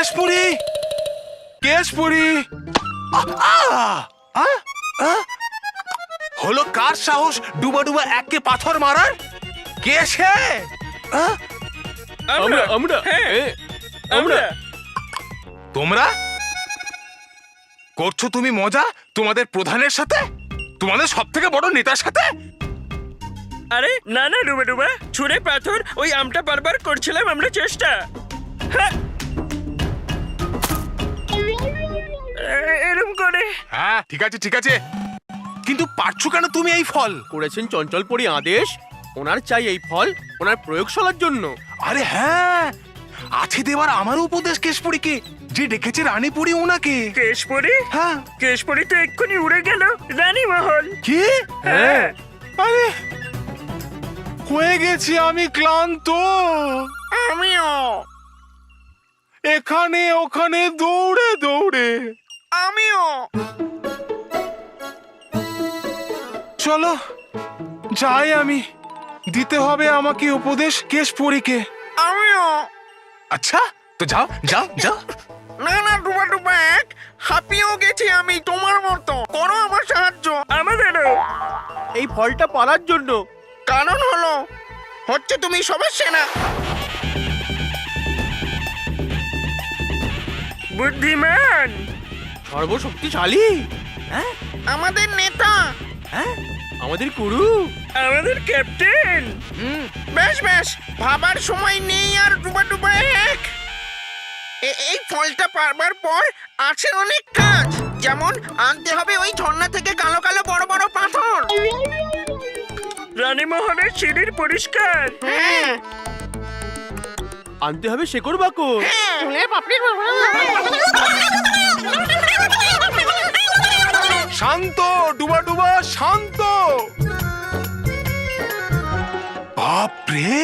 কেশপুরি, কেশপুরি, হলো কার সাহস ডুবা ডুবা এককে পাথর মারার? কে সে? আমরা তোমরা করছো তুমি মজা তোমাদের প্রধানের সাথে, তোমাদের সব থেকে বড় নেতার সাথে? আরে না না ডুবা ডুবা, ছুঁড়ে পাথর ওই আমটা বারবার করছিলাম আমরা চেষ্টা। হ্যাঁ, এরম করে। হ্যাঁ ঠিক আছে ঠিক আছে, কিন্তু পারছো কেন তুমি এই ফল? করেছেন চঞ্চলপরি আদেশ, ওনার চাই এই ফল ওনার প্রয়োগশালার জন্য। আরে হ্যাঁ, আছে দেবার আমার উপদেশ কেশপুরীকে, যে ডেকেছে রানীপুরী ওনাকে। কেশপুরি? হ্যাঁ। কেশপুরি তো এক্ষুনি উড়ে গেল রানী মহল। কি? হ্যাঁ। আরে হয়ে গেছি আমি ক্লান্ত। আমিও। এখানে ওখানে দৌড়ে দৌড়ে। আমিও। চলো যাই, আমি দিতে হবে আমাকে উপদেশ কেশপুরীকে। আমিও। আচ্ছা তো যাও যাও যাও। না না ডুবা ডুবা এক, হাঁপিয়েও গেছি আমি তোমার মতো, করো আমার সাহায্য। আমাদেরও। এই ফলটা পালার জন্য। কারণ হচ্ছে তুমি সবার সেনা। বুদ্ধিমান, সর্বশক্তিশালী, হ্যাঁ আমাদের নেতা, হ্যাঁ আমাদের গুরু, আমাদের ক্যাপ্টেন। বেশ বেশ, ভাবার সময় নেই আর ডুবা ডুবা এক। এই ফলটা পারবার পর আছে অনেক কাজ, যেমন আনতে হবে ওই ঝর্ণা থেকে কালো কালো বড় বড় পাথর, রানীমহলের সিঁড়ির পরিষ্কার, হ্যাঁ আনতে হবে শেকড় বাকড়, শান্ত ডুবা ডুবা শান্ত। বাপরে,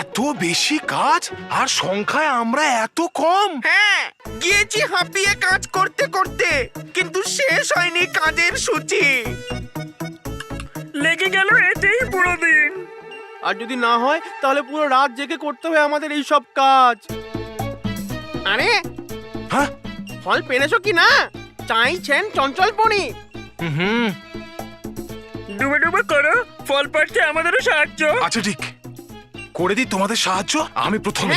এত বেশি কাজ আর সংখ্যায় আমরা এত কম। হ্যাঁ, গিয়েছি হাঁপিয়ে কাজ করতে করতে, কিন্তু শেষ হয়নি কাজের সূচি। লেগে গেল এতেই পুরো দিন। আর যদি না হয় তাহলে পুরো রাত জেগে করতে হবে আমাদের এই সব কাজ। আরে হ্যাঁ, ফল পেনেছো কি না চাইছেন চঞ্চলপরি? হুম, ডুবে ডুবে করো, ফল পাড়তে আমাদেরও সাহায্য। আচ্ছা ঠিক করে দিই তোমাদের সাহায্য আমি প্রথমে।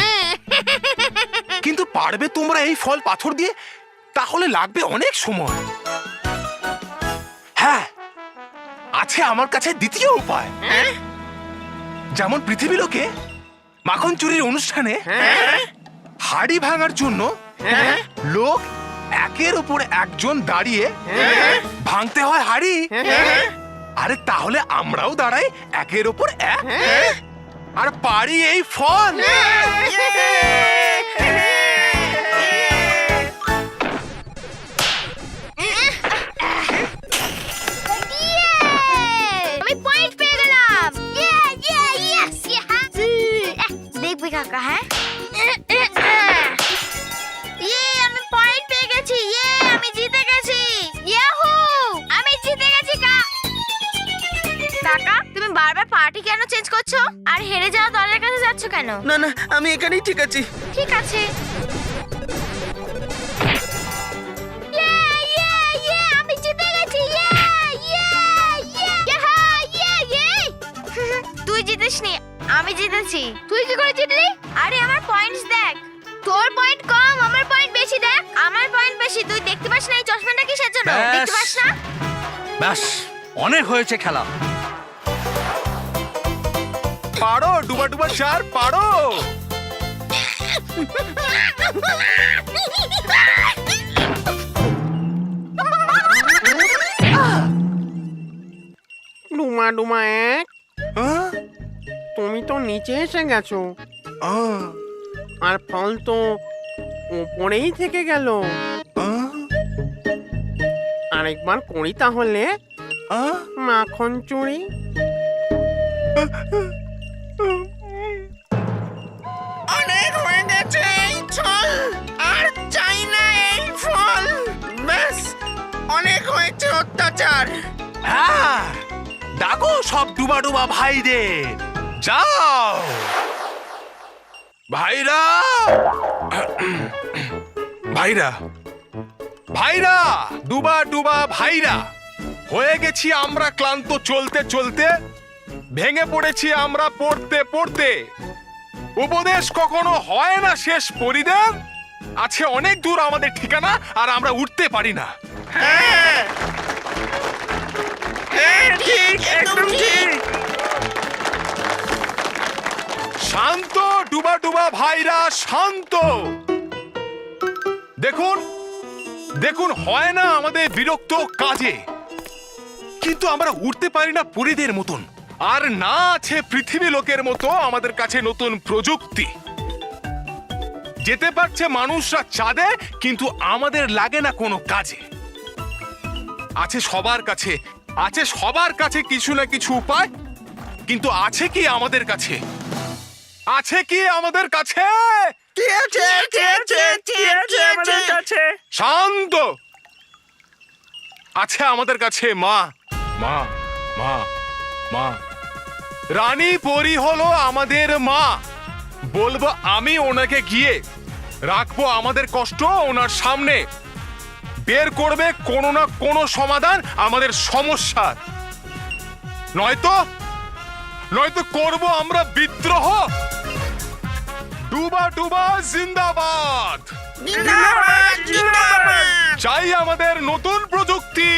কিন্তু পারবে তোমরা এই ফল পাথর দিয়ে? তাহলে লাগবে অনেক সময়। হ্যাঁ, আছে আমার কাছে দ্বিতীয় উপায়। যেমন পৃথিবী লোকে মাখন চুরির অনুষ্ঠানে হাড়ি ভাঙার জন্য লোক একের উপর একজন দাঁড়িয়ে ভাঙতে হয় হাড়ি। আরে তাহলে আমরাও দাঁড়াই একের উপর এক আর পারি এই ফল। আমি পয়েন্ট পেয়ে গেলাম। দেখবে কাকা, হ্যাঁ আমি পয়েন্ট পেয়ে গেছি। আমি জিতে গেছি। ইয়াহু, আমি জিতে গেছি। কাকা তুমি বারবার পার্টি কেন চেঞ্জ করছো? আর হেরে যাওয়া দলের কাছে যাচ্ছ কেন? না না, আমি এখানেই ঠিক আছি। ঠিক আছে। আমি জিতে গেছি। তুই জিতিসনি, আমি জিতেছি। তুই কি করে জিতলি? আরে আমার পয়েন্টস দেখ। তোর পয়েন্ট কম, আমার পয়েন্ট বেশি। দেখ আমার পয়েন্ট বেশি। তুই দেখতে পাস না এই চশমাটা কিসের জন্য? দেখতে পাস না? ব্যাস, অনেক হয়েছে খেলা। পারো ডুবা ডুবা স্যার, পারো। ডুমা ডুমা এক, তুমি তো নিচে এসে গেছো আর ফল তো উপরেই থেকে গেল। আরেকবার করি তাহলে মাখন চুরি। অনেক হয়ে গেছে এই ছল, আর চাই না এই ফল। ব্যাস, অনেক হয়েছে অত্যাচার। হ্যাঁ, ডাকো সব ডুবা ডুবা ভাইদের, যাও। ভাইরা ভাইরা ভাইরা ডুবা ডুবা ভাইরা, হয়ে গেছি আমরা ক্লান্ত চলতে চলতে, ভেঙে পড়েছি আমরা পড়তে পড়তে। উপদেশ কখনো হয় না শেষ পরিদেব, আছে অনেক দূর আমাদের ঠিকানা আর আমরা উঠতে পারি না। হ্যাঁ হ্যাঁ ঠিক, একদম ঠিক। শান্ত ডুবা ডুবা ভাইরা, শান্ত। দেখুন দেখুন, হয় না আমাদের বিরক্ত কাজে, কিন্তু আমরা উঠতে পারি না পরীদের মতন। আর না আছে পৃথিবী লোকের মতো আমাদের কাছে নতুন প্রযুক্তি। যেতে পারছে মানুষরা চাঁদে, কিন্তু আমাদের লাগে না কোনো কাজে। আছে সবার কাছে, আছে সবার কাছে কিছু না কিছু উপায়, কিন্তু আছে কি আমাদের কাছে? আছে কি আমাদের কাছে? কি আছে, কি আছে, কি আছে আমাদের কাছে? শান্ত। আছে আমাদের কাছে মা, মা, মা, মা। রানী পরি হলো আমাদের মা। বলবো আমি ওনাকে গিয়ে, রাখবো আমাদের কষ্ট ওনার সামনে, বের করবে কোনো না কোনো সমাধান আমাদের সমস্যার। নয়তো নয়তো করব আমরা বিদ্রোহ। ডুবা ডুবা জিন্দাবাদ। জিন্দাবাদ, জিন্দাবাদ। চাই আমাদের নতুন প্রযুক্তি,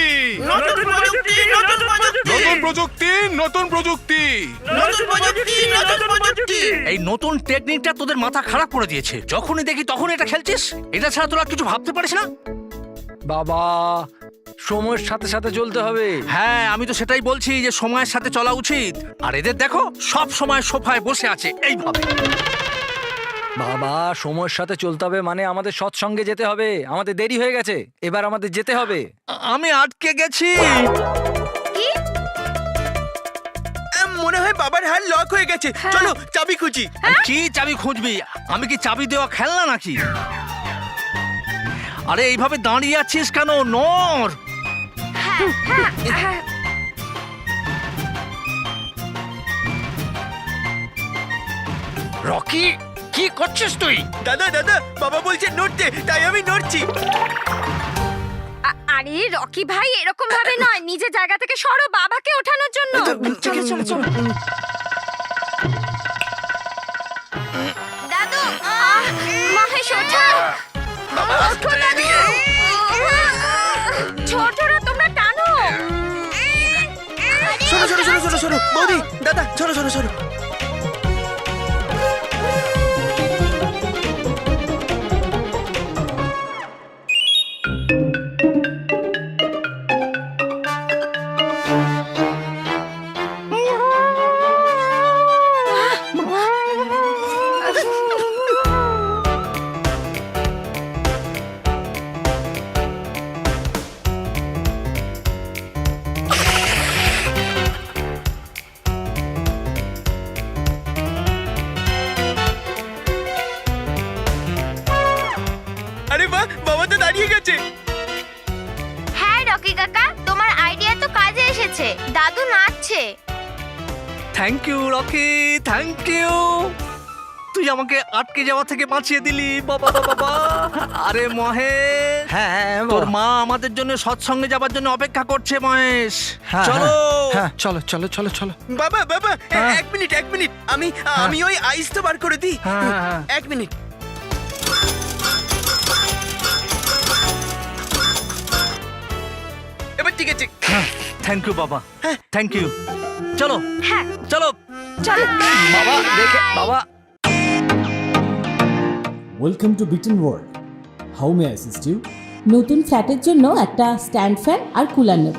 নতুন প্রযুক্তি, নতুন প্রযুক্তি, নতুন প্রযুক্তি, নতুন প্রযুক্তি। নতুন প্রযুক্তি, নতুন প্রযুক্তি। এই নতুন টেকনিকটা তোদের মাথা খারাপ করে দিয়েছে। যখনই দেখি তখন এটা খেলছিস। এটা ছাড়া তোরা কিছু ভাবতে পারিস না? বাবা, সময়ের সাথে সাথে চলতে হবে। হ্যাঁ, আমি তো সেটাই বলছি যে সময়ের সাথে চলা উচিত। আর এদের দেখো, সব সময় সোফায় বসে আছে এইভাবে। বাবা, সময়ের সাথে চলতে হবে মানে আমাদের সৎসঙ্গে যেতে হবে। আমাদের দেরি হয়ে গেছে, এবার আমাদের যেতে হবে। আমি আটকে গেছি। কি? মনে হয় বাবার হাত লক হয়ে গেছে। চলো চাবি খুঁজি। কি চাবি খুঁজবি? আমি কি চাবি দেওয়া খেলনা নাকি? আরে এইভাবে দাঁড়িয়ে আছিস কেন? নড়। রকি, কি করছিস তুই? দাদা দাদা, বাবা বলছে নড়তে, তাই আমি নড়ছি। আরে রকি ভাই, এরকম ভাবে নয়, নিজে জায়গা থেকে সরো বাবাকে ওঠানোর জন্য। চলো চলো চলো। দাদু, মহেশ ওঠা। ওঠো দাদু। ছোটরা তোমরা টানো। সরো সরো সরো সরো সরো। বৌদি, দাদা, সরো সরো সরো। আরে বাহ, বাবা তো দাঁড়িয়ে গেছে। হ্যাঁ রকি কাকা, তোমার আইডিয়া তো কাজে এসেছে। দাদু নাচছে। Thank you Rocky, thank you. তুই আমাকে আটকে যাওয়া থেকে বাঁচিয়ে দিলি বাবা বাবা। আরে মহেশ, হ্যাঁ, তোর মা আমাদের জন্য সৎসঙ্গে যাবার জন্য অপেক্ষা করছে। মহেশ, হ্যাঁ, চলো। হ্যাঁ, চলো চলো চলো চলো। বাবা বাবা, হ্যাঁ। এক মিনিট এক মিনিট, আমি ওই আইস তো বার করে দিই। হ্যাঁ, হ্যাঁ, হ্যাঁ। এক মিনিট। এবার ঠিক আছে। থ্যাংক ইউ বাবা, থ্যাংক ইউ। চলো হ্যাঁ চলো। চলো। বাবা দেখে, বাবা। ওয়েলকাম টু বিটেন world. How may assist you? নতুন ফ্ল্যাটের জন্য একটা স্ট্যান্ড ফ্যান আর কুলার নেব।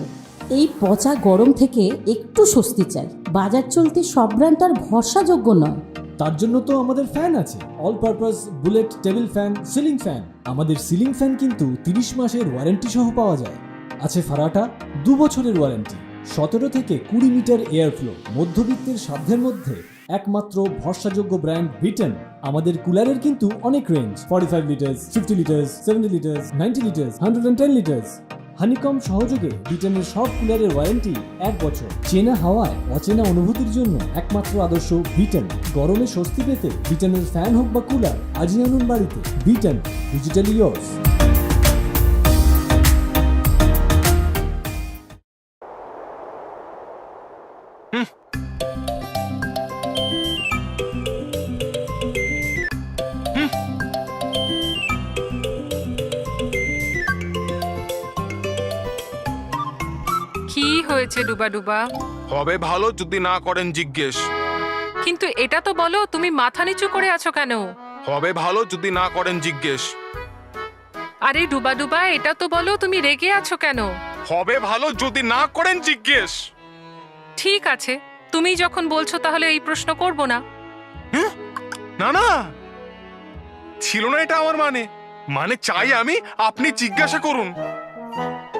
এই পচা গরম থেকে একটু স্বস্তি চাই। বাজার চলতে সব ব্র্যান্ড তো আর ভরসাযোগ্য নয়। তার জন্য তো আমাদের ফ্যান আছে, all purpose bullet table fan, ceiling fan. আমাদের সিলিং ফ্যান কিন্তু 30 মাসের ওয়ারেন্টি সহ পাওয়া যায়। আছে ফারাটা 2 বছরের ওয়ারেন্টি, 17 থেকে 20 মিটার এয়ার ফ্লো, মধ্যবিত্তের সাধ্যের মধ্যে একমাত্র ভরসাযোগ্য ব্র্যান্ড বিটেন। আমাদের কুলারের কিন্তু অনেক range, 45 litres, 50 litres, 70 litres, 90 litres, 110 litres. Honeycomb সহযোগে ব্রিটেনের সব কুলারের ওয়ারেন্টি 1 বছর। চেনা হাওয়ায় অচেনা অনুভূতির জন্য একমাত্র আদর্শ ব্রিটেন। গরমে স্বস্তি পেতে ব্রিটেনের ফ্যান হোক বা কুলার, আজই আনুন বাড়িতে। Britain, digitally years. কি হয়েছে ডুবা ডুবা? হবে ভালো যদি না করেন জিজ্ঞেস। কিন্তু এটা তো বলো, তুমি মাথা নিচু করে আছো কেন? হবে ভালো যদি না করেন জিজ্ঞেস। আরে ডুবা ডুবা, এটা তো বলো, তুমি রেগে আছো কেন? হবে ভালো যদি না করেন জিজ্ঞেস। ঠিক আছে, তুমি যখন বলছো তাহলে এই প্রশ্ন করব না। না না, ছিল না এটা আমার মানে চাই আমি আপনি জিজ্ঞাসা করুন।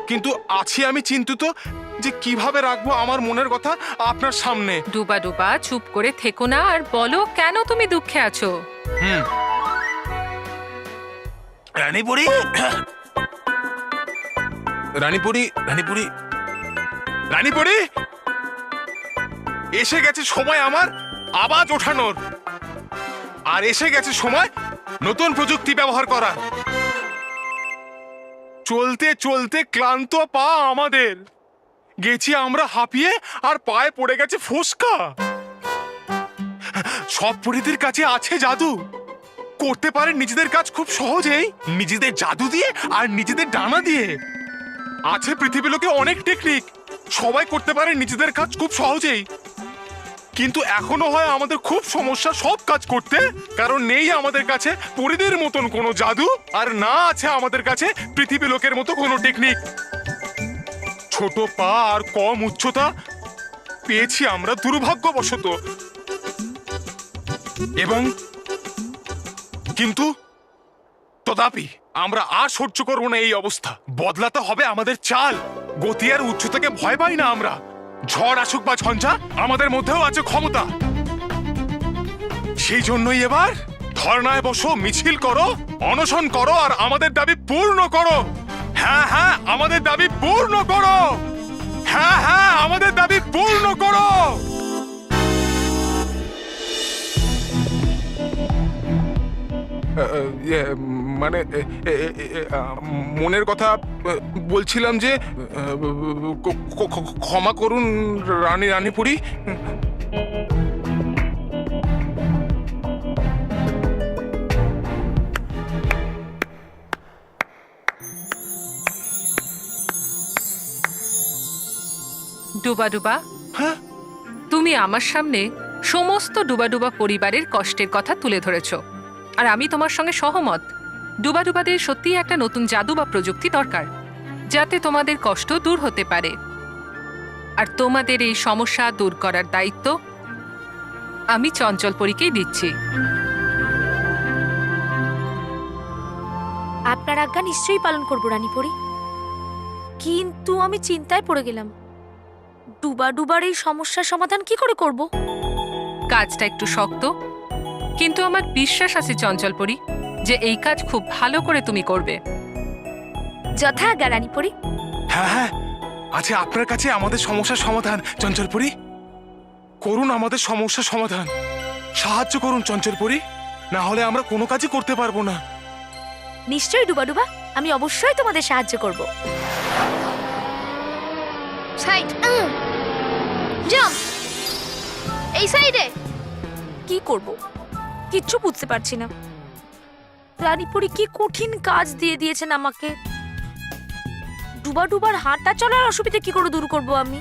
কিন্তু আছি আমি চিন্তিত যে কিভাবে রাখবো আমার মনের কথা আপনার সামনে। ডুবা ডুবা, চুপ করে থেকো না আর বলো কেন তুমি দুঃখে আছো। রানীপুরি রানীপুরি রানীপুরি রানীপুরি, এসে গেছে সময় আমার আওয়াজ ওঠানোর, আর এসে গেছে সময় নতুন প্রযুক্তি ব্যবহার করার। চলতে চলতে ক্লান্ত পা আমাদের, গেছি আমরা হাঁপিয়ে আর পায়ে পড়ে গেছে ফোসকা। সব পরিধির কাছে আছে জাদু, করতে পারে নিজেদের কাজ খুব সহজেই, নিজেদের জাদু দিয়ে আর নিজেদের ডানা দিয়ে। আছে পৃথিবী লোকে অনেক টেকনিক, সবাই করতে পারে নিজেদের কাজ খুব সহজেই। কিন্তু এখনো হয় আমাদের খুব সমস্যা সব কাজ করতে, কারণ নেই আমাদের কাছে পরিদের মতন কোনো জাদু, আর না আছে আমাদের কাছে পৃথিবী লোকের মতো কোনো টেকনিক। ছোট পা আর কম উচ্চতা পেয়েছি আমরা দুর্ভাগ্যবশত, এবং কিন্তু তথাপি আমরা আর সহ্য করবো না এই অবস্থা। বদলাতে হবে আমাদের চাল, গতি আর উচ্চতাকে ভয় পাই না আমরা। ঝড় আসুক বা ঝঞ্ঝা, আমাদের মধ্যেও আছে ক্ষমতা। সেই জন্যই এবার ধর্নায় বসো, মিছিল করো, অনশন করো আর আমাদের দাবি পূর্ণ করো। হ্যাঁ হ্যাঁ, আমাদের দাবি পূর্ণ করো। হ্যাঁ হ্যাঁ, আমাদের দাবি পূর্ণ করো। মানে মনের কথা বলছিলাম যে ক্ষমা করুন রানীপুরি। ডুবা ডুবা, হ্যাঁ, তুমি আমার সামনে সমস্ত ডুবা ডুবা পরিবারের কষ্টের কথা তুলে ধরেছ, আর আমি তোমার সঙ্গে সহমত। ডুবা ডুবাদের সত্যিই একটা নতুন জাদু বা প্রযুক্তি দরকার, যাতে তোমাদের কষ্ট দূর হতে পারে। আর তোমাদের এই সমস্যা দূর করার দায়িত্ব আমি চঞ্চলপরীকেই দিচ্ছি। আপনার আজ্ঞা নিশ্চয়ই পালন করব রানীপুরি। কিন্তু আমি চিন্তায় পড়ে গেলাম, ডুবা ডুবার এই সমস্যার সমাধান কি করে করব? কাজটা একটু শক্ত, কিন্তু আমার বিশ্বাস আছে চঞ্চলপরী যে এই কাজ খুব ভালো করে তুমি করবে। যথা আজ্ঞা রানীপুরি। হ্যাঁ হ্যাঁ, আছে আপনার কাছে আমাদের সমস্যার সমাধান। চঞ্চলপুরি, করুন আমাদের সমস্যার সমাধান, সাহায্য করুন চঞ্চলপুরি, না হলে আমরা কোনো কাজই করতে পারবো না। নিশ্চয়ই ডুবা ডুবা, আমি অবশ্যই তোমাদের সাহায্য করব। সাইড জাম্প, এই সাইডে। কি করব কিচ্ছু বুঝতে পারছি না। রানীপুরি কি কঠিন কাজ দিয়ে দিয়েছেন আমাকে। ডুবা ডুবার হাঁটা চলার অসুবিধা কি করে দূর করব আমি?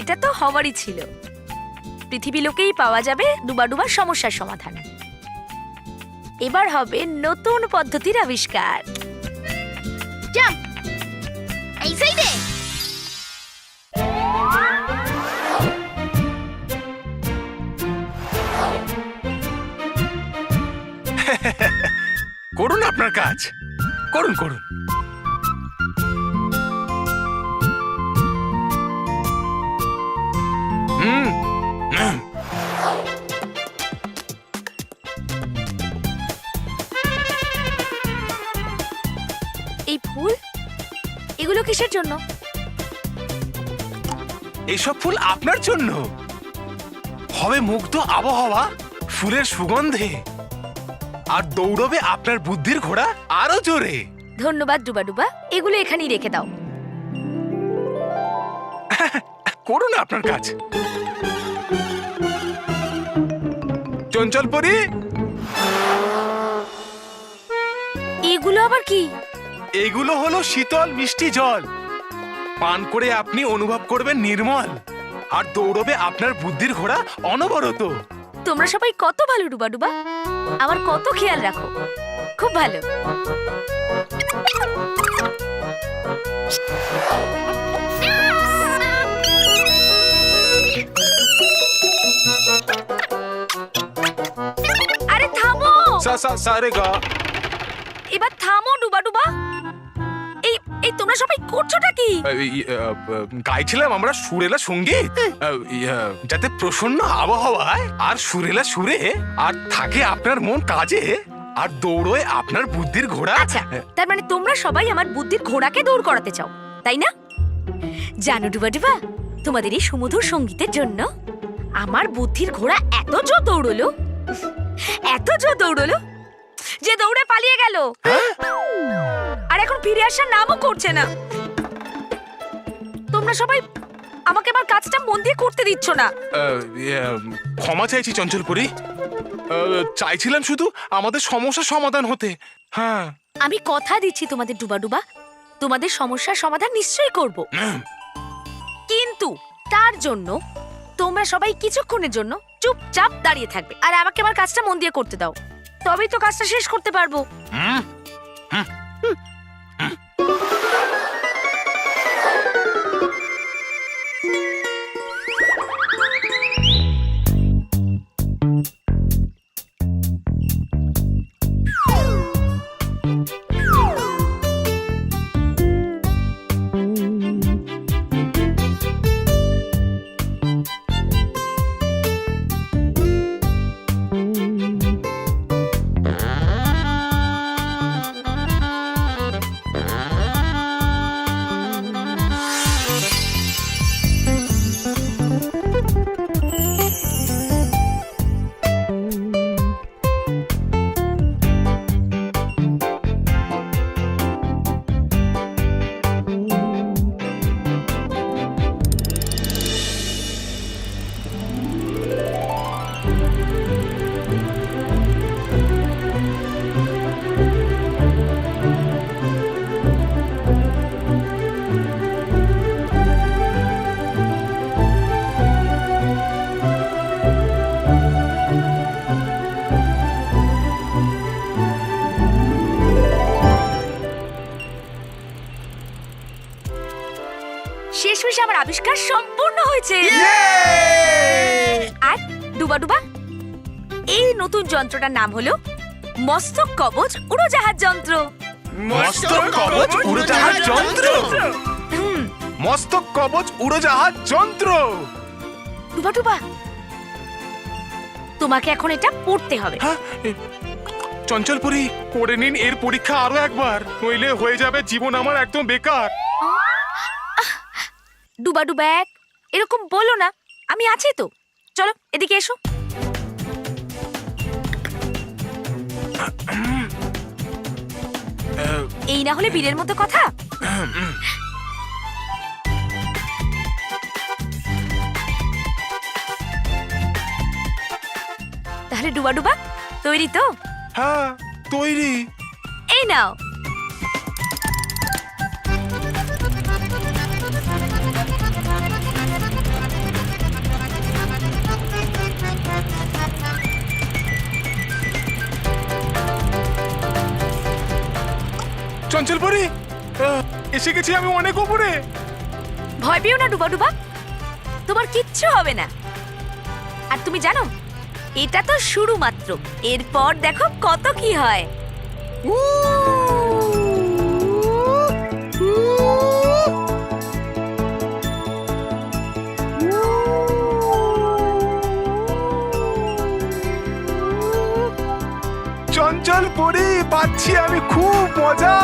এটা তো হওয়ারই ছিল। পৃথিবী লোকেই পাওয়া যাবে ডুবাডুবার সমস্যার সমাধান। এবার হবে নতুন পদ্ধতির আবিষ্কার। জাম্প এই সাইডে। করুন আপনার কাজ, করুন করুন। হুম, হুম। এই ফুল এগুলো কিসের জন্য? এইসব ফুল আপনার জন্য। হবে মুগ্ধ আবহাওয়া ফুলের সুগন্ধে, আর দৌড়বে আপনার বুদ্ধির ঘোড়া আরো জোরে। ধন্যবাদ ডুবাডুবা, এগুলো এখানেই রেখে দাও। করুন আপনার কাজ। চঞ্চল পরি, এগুলো আবার কি? এগুলো হলো শীতল মিষ্টি জল। পান করে আপনি অনুভব করবেন নির্মল, আর দৌড়বে আপনার বুদ্ধির ঘোড়া অনবরত। তোমরা সবাই কত ভালো ডুবাডুবা, আমার কত খেয়াল রাখো, খুব ভালো। আরে থামো, সারে গা। এবার থামো ডুবাডুবা। এই এই তোমরা সবাই করছোটা কি? গাইছিলাম আমরা সুরেলা সঙ্গীত, যাতে প্রসন্ন আবহাওয়ায় আর সুরেলা সুরে আর থাকে আপনার মন কাজে, আর দৌড়োয় আপনার বুদ্ধির ঘোড়া। আচ্ছা, তার মানে তোমরা সবাই আমার বুদ্ধির ঘোড়াকে দৌড় করাতে চাও, তাই না? জানো ডুবাডুবা, তোমাদের এই সুমধুর সঙ্গীতের জন্য আমার বুদ্ধির ঘোড়া এত জোর দৌড়লো, এত জোর দৌড়লো যে দৌড়ে পালিয়ে গেল, আর এখন ফিরে আসার নামও করছে না। তোমরা সবাই আমাকে আমার কাজটা মন দিয়ে করতে দিচ্ছ না। ক্ষমা চাইছি চঞ্চলপুরি, চাইছিলাম শুধু আমাদের সমস্যার সমাধান হতে। হ্যাঁ, আমি কথা দিচ্ছি তোমাদের ডুবাডুবা, তোমাদের সমস্যার সমাধান নিশ্চয়ই করব, কিন্তু তার জন্য তোমরা সবাই কিছুক্ষণের জন্য চুপচাপ দাঁড়িয়ে থাকবে আর আমাকে আমার কাজটা মন দিয়ে করতে দাও, তবেই তো কাজটা শেষ করতে পারবো। শেষমেশ আমার আবিষ্কার সম্পূর্ণ হয়েছে। আর ডুবাডুবা, এই নতুন যন্ত্রটার নাম হলো মস্তক কবচ উড়োজাহাজ যন্ত্র। মস্তক কবচ উড়োজাহাজ যন্ত্র। মস্তক কবচ উড়োজাহাজ যন্ত্র। ডুবাডুবা, তোমাকে এখন এটা পড়তে হবে। হ্যাঁ, চঞ্চলপুরি, করে নিন এর পরীক্ষা আরো একবার, নইলে হয়ে যাবে জীবন আমার একদম বেকার। ডুবাডুবা এক, এরকম বলো না, আমি আছি তো। চলো এদিকে এসো। এই না হলে বীরের মতো কথা। তাহলে ডুবাডুবা তৈরি তো? হ্যাঁ, তৈরি। এই নাও। চঞ্চলপুরি, এসে গেছি আমি অনেক উপরে। ভয় পেও না ডুবা ডুবা, তোমার কিচ্ছু হবে না। আর তুমি জানো, এটা তো শুরু মাত্র, এরপর দেখো কত কি হয়। চঞ্চলপুরি, পাচ্ছি আমি খুব মজা।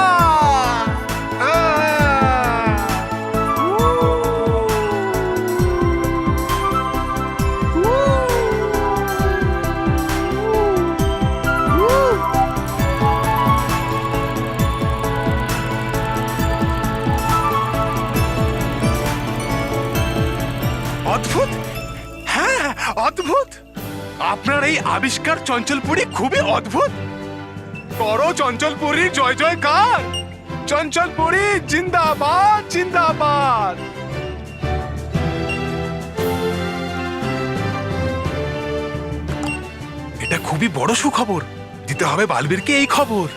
অদ্ভুত, হ্যাঁ অদ্ভুত। আপনার এই আবিষ্কার চঞ্চলপুরি খুবই অদ্ভুত। করো চঞ্চলপুরি জয় জয়কার। চঞ্চলপুরি জিন্দাবাদ জিন্দাবাদ। এটা খুবই বড় সুখবর, দিতে হবে বালবীরকে এই খবর।